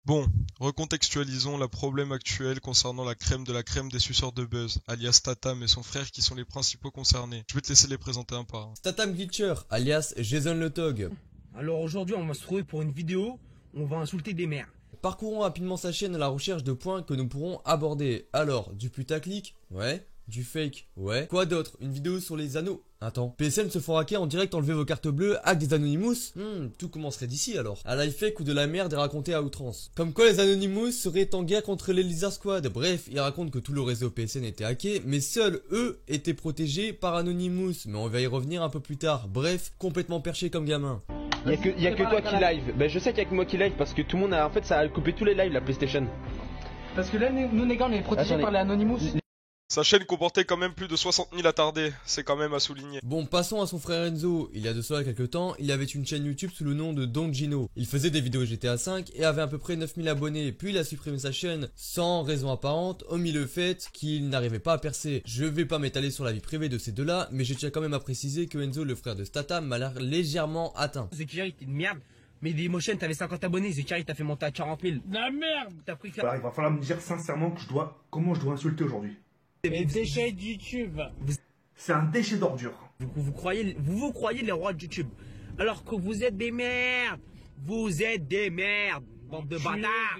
Bon, recontextualisons le problème actuel concernant la crème de la crème des suceurs de buzz, alias Tatam et son frère qui sont les principaux concernés. Je vais te laisser les présenter un par un. Tatam Glitcher, alias Jason le Tog. Alors aujourd'hui, on va se trouver pour une vidéo, on va insulter des mères. Parcourons rapidement sa chaîne à la recherche de points que nous pourrons aborder. Alors, du putaclic, ouais. Du fake, ouais. Quoi d'autre? Une vidéo sur les anneaux. Attends, PSN se font hacker en direct, enlever vos cartes bleues, hack des Anonymous. Tout commencerait d'ici alors. Un live fake ou de la merde est raconté à outrance. Comme quoi les Anonymous seraient en guerre contre les Lizard Squad. Bref, ils racontent que tout le réseau PSN était hacké, mais seuls eux étaient protégés par Anonymous. Mais on va y revenir un peu plus tard. Bref, complètement perché comme gamin. Y a que toi qui live. Ben je sais qu'il y a que moi qui live parce que tout le monde a en fait ça a coupé tous les lives la PlayStation. Parce que là nous les gars on est protégés par les Anonymous. Sa chaîne comportait quand même plus de 60 000 attardés, c'est quand même à souligner. Bon, passons à son frère Enzo. Il y a de cela quelques temps, il avait une chaîne YouTube sous le nom de Don Gino. Il faisait des vidéos GTA V et avait à peu près 9000 abonnés. Puis il a supprimé sa chaîne sans raison apparente, omis le fait qu'il n'arrivait pas à percer. Je vais pas m'étaler sur la vie privée de ces deux-là, mais je tiens quand même à préciser que Enzo, le frère de Statham, m'a l'air légèrement atteint. Zekiri, t'es une merde. Mais Dailymotion, t'avais 50 abonnés, Zekiri t'as fait monter à 40 000. La merde. T'as pris Voilà, il va falloir me dire sincèrement que comment je dois insulter aujourd'hui. Les déchets de YouTube. C'est un déchet d'ordure. vous croyez les rois de YouTube. Alors que vous êtes des merdes. Vous êtes des merdes. Bande de bâtards.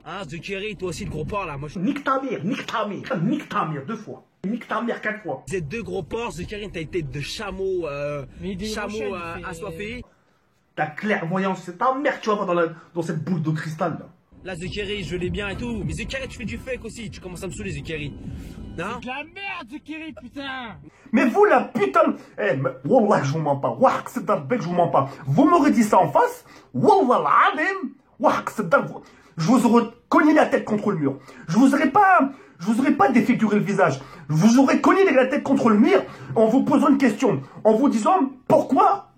Hein, Zekiri, toi aussi le gros porc là. Moi, Nique ta mère, deux fois. Nique ta mère 4 fois. Vous êtes deux gros porcs, Zekiri, t'as une tête de chameau, assoiffé. Ta clairvoyance, c'est ta mère que tu vas voir dans cette boule de cristal là. Là, Zekiri, je l'ai bien et tout. Mais Zekiri, tu fais du fake aussi. Tu commences à me saouler, Zekiri. Hein? De la merde, Zekiri, putain. Mais vous la putain. Eh, mais wallah, je vous mens pas. Wahk, c'est belle, je vous mens pas. Vous m'aurez dit ça en face. Wallah, l'adem. Wahk, c'est je vous aurais cogné la tête contre le mur. Je vous aurais pas défiguré le visage. Je vous aurais cogné la tête contre le mur en vous posant une question. En vous disant, pourquoi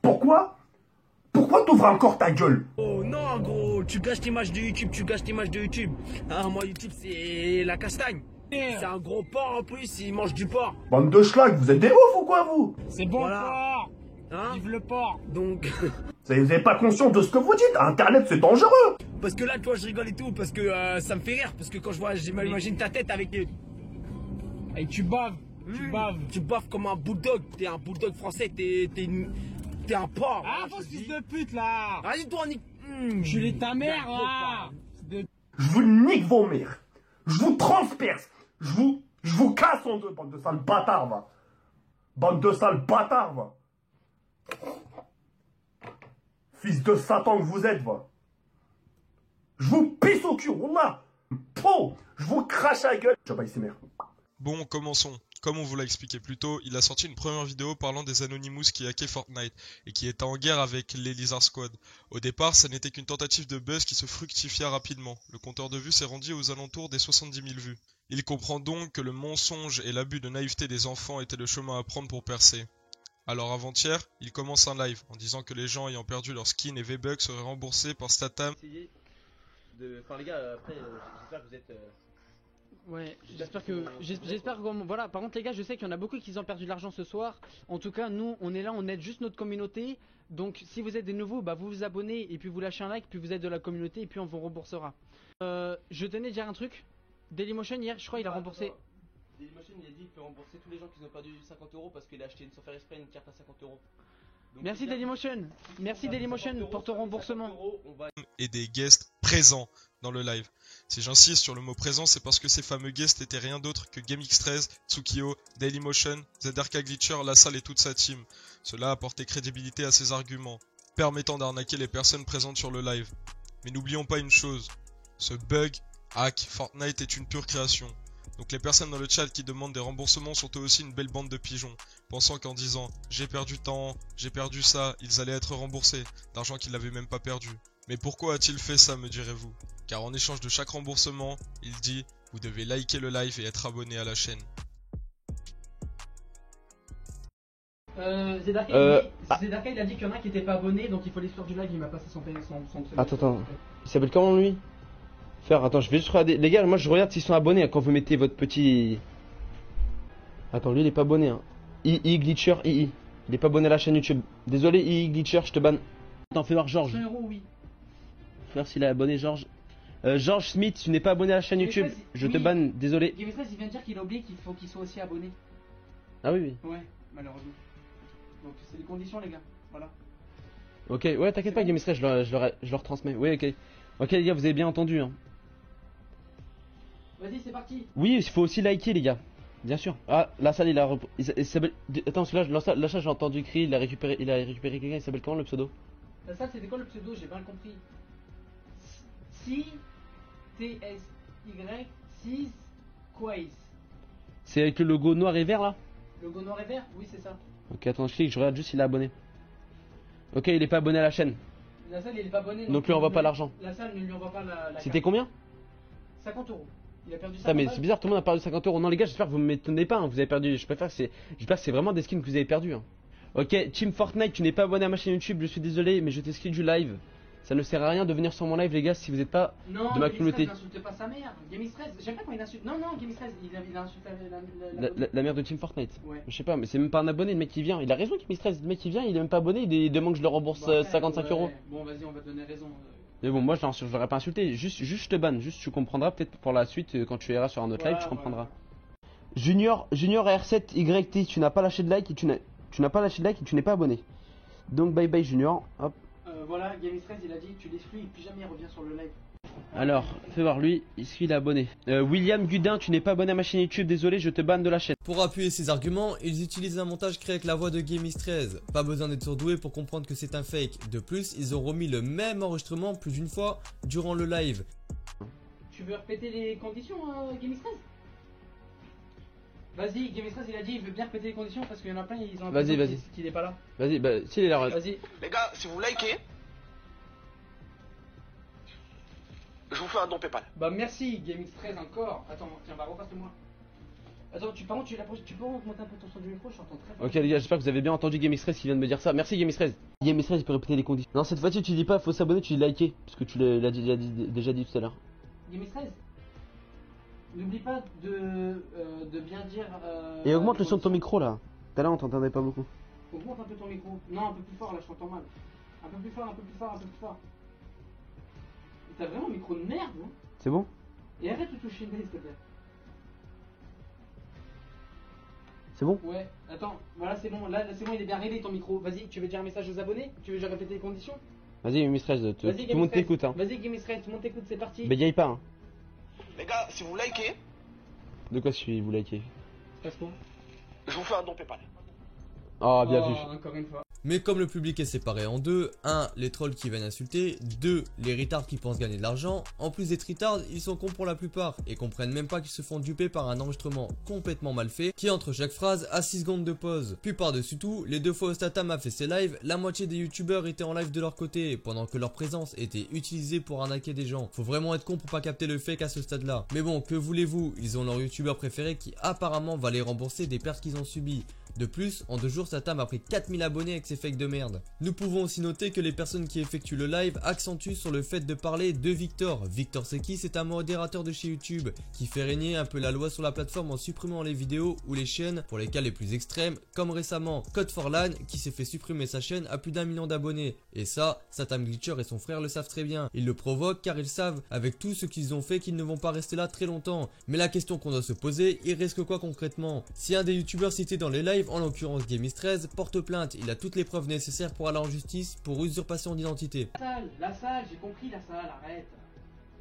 t'ouvres encore ta gueule? Oh non, gros, tu gâches l'image de YouTube, Hein, moi, YouTube, c'est la castagne. C'est un gros porc en plus, il mange du porc. Bande de schlag, vous êtes des ouf ou quoi, vous? C'est bon Voilà. le porc. Hein? Vive le porc. Donc, Vous n'êtes pas conscient de ce que vous dites. Internet, c'est dangereux. parce que là, toi, je rigole et tout, parce que ça me fait rire, parce que quand j'imagine ta tête avec les... Et tu baves. Tu baffes comme un bulldog, t'es un bulldog français, t'es un porc. Ah, faux fils de pute là. Vas-y, toi, Je l'ai ta mère là. Je vous nique vos mères. Je vous transperce. Je vous casse en deux, bande de sales bâtards, va. Bande de sales bâtards, va. Fils de Satan que vous êtes, va. Je vous pisse au cul, wallah. Po, je vous crache à la gueule. Je vais pas ici, mère. Bon, commençons. Comme on vous l'a expliqué plus tôt, il a sorti une première vidéo parlant des Anonymous qui hackaient Fortnite et qui étaient en guerre avec les Lizard Squad. Au départ, ça n'était qu'une tentative de buzz qui se fructifia rapidement. Le compteur de vues s'est rendu aux alentours des 70 000 vues. Il comprend donc que le mensonge et l'abus de naïveté des enfants étaient le chemin à prendre pour percer. Alors avant-hier, il commence un live en disant que les gens ayant perdu leur skin et V-Bucks seraient remboursés par Statham. Enfin les gars, après j'espère que vous êtes... Ouais, j'espère que voilà. Par contre les gars, je sais qu'il y en a beaucoup qui ont perdu de l'argent ce soir. En tout cas, nous on est là, on aide juste notre communauté. Donc si vous êtes des nouveaux, bah vous vous abonnez et puis vous lâchez un like, puis vous êtes de la communauté et puis on vous remboursera. Je tenais à dire un truc. Dailymotion hier, je crois il a remboursé. Dailymotion il a dit qu'il peut rembourser tous les gens qui ont perdu 50 € parce qu'il a acheté sans faire exprès une carte à 50 €. Merci Dailymotion. Merci Dailymotion pour ton remboursement. Et des guests présents dans le live. Si j'insiste sur le mot présent, c'est parce que ces fameux guests étaient rien d'autre que GameX13, Tsukio, Dailymotion, ZRK Glitcher, La Salle et toute sa team. Cela a apporté crédibilité à ses arguments, permettant d'arnaquer les personnes présentes sur le live. Mais n'oublions pas une chose, ce bug, hack, Fortnite est une pure création. Donc les personnes dans le chat qui demandent des remboursements sont eux aussi une belle bande de pigeons, pensant qu'en disant « j'ai perdu tant, j'ai perdu ça », ils allaient être remboursés, d'argent qu'ils n'avaient même pas perdu. Mais pourquoi a-t-il fait ça, me direz-vous? Car en échange de chaque remboursement, il dit « vous devez liker le live et être abonné à la chaîne ». Zedarka il a dit qu'il y en a qui étaient pas abonnés, donc il faut l'histoire du live, il m'a passé son pseudo. Attends, il s'appelle comment lui? Frère, attends, je vais juste regarder. Les gars, moi je regarde s'ils sont abonnés hein, quand vous mettez votre petit... Attends, lui il est pas abonné hein. II Glitcher, II. Il est pas abonné à la chaîne YouTube. Désolé II Glitcher, je te banne. Attends, fais voir Georges. €, oui. Frère, s'il est abonné Georges. George Smith, tu n'es pas abonné à la chaîne Mais YouTube. ça, Je te oui. banne, désolé. Game Stress, il vient de dire qu'il a oublié qu'il faut qu'il soit aussi abonné. Ah oui, oui. Ouais, malheureusement. Donc c'est les conditions, les gars. Voilà. Ok, ouais, t'inquiète pas, Game Stress, je leur transmets. Oui, ok. Ok, les gars, vous avez bien entendu. Hein. Vas-y, c'est parti. Oui, il faut aussi liker, les gars. Bien sûr. Ah, la salle, il a. Attends, parce que là, la salle, j'ai entendu crier, il a récupéré quelqu'un, il s'appelle comment le pseudo? La salle, c'était quoi le pseudo? J'ai pas compris. Si TSY 6 Quays. C'est avec le logo noir et vert là? Logo noir et vert? Oui, c'est ça. Ok, attends, je clique, je regarde juste s'il est abonné. Ok, il est pas abonné à la chaîne. La salle, il est pas abonné. Non plus, on voit pas l'argent. La salle ne lui envoie pas la C'était carte. combien? 50 euros. Il a perdu 50 Ça, mais balles. c'est bizarre, tout le monde a perdu 50 euros. Non, les gars, j'espère que vous m'étonnez pas, hein, vous avez perdu. J'espère que c'est vraiment des skins que vous avez perdu. Hein. Ok, Team Fortnite, tu n'es pas abonné à ma chaîne YouTube, je suis désolé, mais je t'excuse du live. Ça ne sert à rien de venir sur mon live, les gars, si vous n'êtes pas Non, de ma Game communauté. Stress n'insulte pas sa mère. Game Stress, j'aime pas quand il insulte. Non, non, Game Stress, il a insulté La mère de Team Fortnite. Ouais. Je sais pas, mais c'est même pas un abonné, le mec qui vient. Il a raison, Team Stress, le mec qui vient, il est même pas abonné, il demande que je le rembourse Bon, après, 55 ouais. euros. Bon, vas-y, on va te donner raison. Mais bon, moi je l'aurais pas insulté, juste je te banne, juste tu comprendras peut-être pour la suite quand tu iras sur un autre live, tu comprendras. Junior R7YT, tu n'as pas lâché de like et tu n'as pas lâché de like et tu n'es pas abonné. Donc bye bye Junior, hop. Voilà, Game Stress, il a dit tu l'exclus et plus jamais il revient sur le live. Alors, fais voir lui, est-ce qu'il est abonné? William Gudin, tu n'es pas abonné à ma chaîne YouTube, désolé, je te banne de la chaîne. Pour appuyer ces arguments, ils utilisent un montage créé avec la voix de Gamix13. Pas besoin d'être surdoué pour comprendre que c'est un fake. De plus, ils ont remis le même enregistrement plus d'une fois durant le live. Tu veux répéter les conditions, Game Stress? Vas-y, Game Stress, il a dit il veut bien répéter les conditions parce qu'il y en a plein, ils ont Vas-y. qu'il est pas là. Vas-y, bah s'il est là. Vas-y. Les gars, si vous likez, je vous fais un don PayPal. Bah merci, Game Stress encore. Attends, tiens, bah repasse-le-moi. Attends, par contre, tu peux augmenter un peu ton son du micro, je t'entends très fort. Ok les gars, j'espère que vous avez bien entendu Gamix13 qui vient de me dire ça. Merci Gamix13. Gamix13 il peut répéter les conditions. Non, cette fois-ci tu dis pas faut s'abonner, tu dis liker. Parce que tu l'as déjà dit tout à l'heure. Game Stress, n'oublie pas de bien dire. Et augmente le son de ton micro là. Tout à l'heure on t'entendait pas beaucoup. Augmente un peu ton micro. Non, un peu plus fort là, je t'entends mal. Un peu plus fort, un peu plus fort, un peu plus fort. T'as vraiment un micro de merde, hein. C'est bon? Et arrête de toucher une s'il te plaît. C'est bon? Ouais, attends, voilà c'est bon, là c'est bon, il est bien réglé ton micro. Vas-y, tu veux dire un message aux abonnés? Tu veux que je répète les conditions? Vas-y Gamix13, tout le monde t'écoute hein. Vas-y Game Stress, tout le monde t'écoute, c'est parti. Bégaye pas hein. Les gars, si vous likez, De quoi si vous likez? Passe quoi? je vous fais un don PayPal. Oh bien vu. Encore une fois. Mais comme le public est séparé en deux, 1. Les trolls qui viennent insulter, 2. Les retards qui pensent gagner de l'argent. En plus des retards, ils sont cons pour la plupart et comprennent même pas qu'ils se font duper par un enregistrement complètement mal fait qui entre chaque phrase a 6 secondes de pause. Puis par-dessus tout, les 2 fois Ostatam a fait ses lives, la moitié des youtubeurs étaient en live de leur côté pendant que leur présence était utilisée pour arnaquer des gens. Faut vraiment être con pour pas capter le fake à ce stade là. Mais bon, que voulez-vous, ils ont leur youtubeur préféré qui apparemment va les rembourser des pertes qu'ils ont subies. De plus, en 2 jours, Satam a pris 4000 abonnés avec ses fakes de merde. Nous pouvons aussi noter que les personnes qui effectuent le live accentuent sur le fait de parler de Victor. Victor c'est qui? C'est un modérateur de chez YouTube qui fait régner un peu la loi sur la plateforme en supprimant les vidéos ou les chaînes pour les cas les plus extrêmes, comme récemment Code4LAN qui s'est fait supprimer sa chaîne à plus d'1 million d'abonnés. Et ça, Satam Glitcher et son frère le savent très bien. Ils le provoquent car ils savent, avec tout ce qu'ils ont fait, qu'ils ne vont pas rester là très longtemps. Mais la question qu'on doit se poser, il risque quoi concrètement? Si un des youtubeurs cités dans les lives, en l'occurrence Gamix13, porte plainte, il a toutes les preuves nécessaires pour aller en justice pour usurpation d'identité. La salle, j'ai compris la salle, arrête.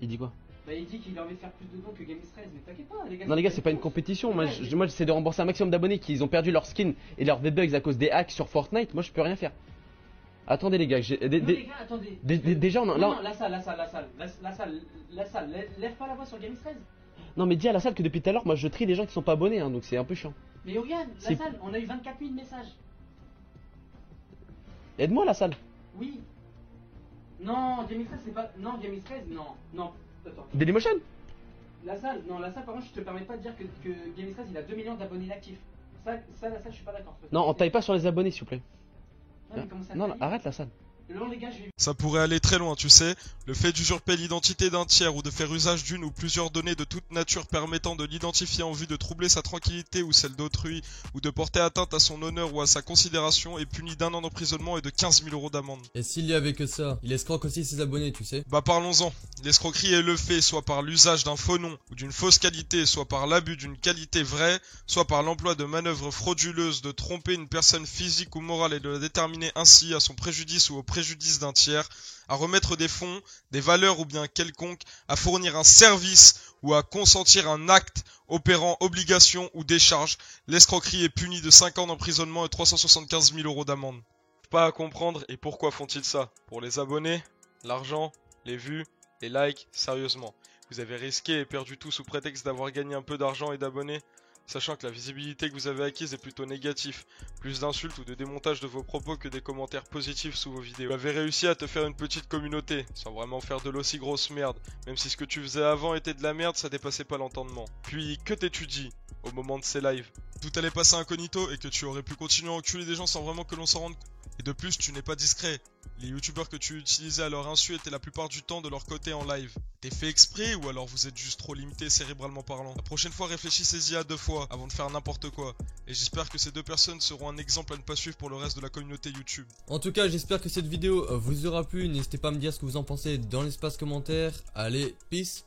Il dit quoi? Bah il dit qu'il a envie de faire plus de dons que Game 13, mais t'inquiète pas les gars. Non les gars, c'est pas une compétition, moi j'essaie de rembourser un maximum d'abonnés qui ont perdu leur skin et leurs V-Bucks à cause des hacks sur Fortnite, moi je peux rien faire. Attendez les gars, Non les gars, attendez. déjà on a... Non, la salle, lève pas la voix sur Game 13. Non mais dis à la salle que depuis tout à l'heure, moi je trie les gens qui sont pas abonnés, hein, donc c'est un peu chiant. Mais regarde, la salle, on a eu 24 000 messages. Aide-moi la salle. Oui. Non, Game 13 c'est pas... Non, Game 13, non. Attends. Dailymotion. La salle, par contre je te permets pas de dire que Game 13 il a 2 millions d'abonnés actifs. Ça, la salle, je suis pas d'accord. Non, on taille pas sur les abonnés s'il vous plaît. Non, mais comment ça Non, taille arrête la salle. Non les gars, je vais... Ça pourrait aller très loin, tu sais. Le fait d'usurper l'identité d'un tiers ou de faire usage d'une ou plusieurs données de toute nature permettant de l'identifier en vue de troubler sa tranquillité ou celle d'autrui, ou de porter atteinte à son honneur ou à sa considération est puni d'1 an d'emprisonnement et de 15 000 € d'amende. Et s'il y avait que ça, il escroque aussi ses abonnés, tu sais. Bah parlons-en. L'escroquerie est le fait soit par l'usage d'un faux nom ou d'une fausse qualité, soit par l'abus d'une qualité vraie, soit par l'emploi de manœuvres frauduleuses de tromper une personne physique ou morale et de la déterminer ainsi à son préjudice ou au préjudice d'un tiers, à remettre des fonds, des valeurs ou bien quelconque, à fournir un service ou à consentir un acte opérant obligation ou décharge. L'escroquerie est punie de 5 ans d'emprisonnement et 375 000 € d'amende. Pas à comprendre, et pourquoi font-ils ça? Pour les abonnés, l'argent, les vues, les likes, sérieusement. Vous avez risqué et perdu tout sous prétexte d'avoir gagné un peu d'argent et d'abonnés? Sachant que la visibilité que vous avez acquise est plutôt négative, plus d'insultes ou de démontage de vos propos que des commentaires positifs sous vos vidéos. Vous avez réussi à te faire une petite communauté, sans vraiment faire de l'aussi grosse merde, même si ce que tu faisais avant était de la merde, ça dépassait pas l'entendement. Puis, que t'es-tu dit au moment de ces lives? Tout allait passer incognito et que tu aurais pu continuer à enculer des gens sans vraiment que l'on s'en rende compte. Et de plus, tu n'es pas discret. Les youtubeurs que tu utilisais à leur insu étaient la plupart du temps de leur côté en live. T'es fait exprès ou alors vous êtes juste trop limité cérébralement parlant? La prochaine fois, réfléchissez-y à 2 fois avant de faire n'importe quoi. Et j'espère que ces 2 personnes seront un exemple à ne pas suivre pour le reste de la communauté YouTube. En tout cas, j'espère que cette vidéo vous aura plu. N'hésitez pas à me dire ce que vous en pensez dans l'espace commentaire. Allez, peace.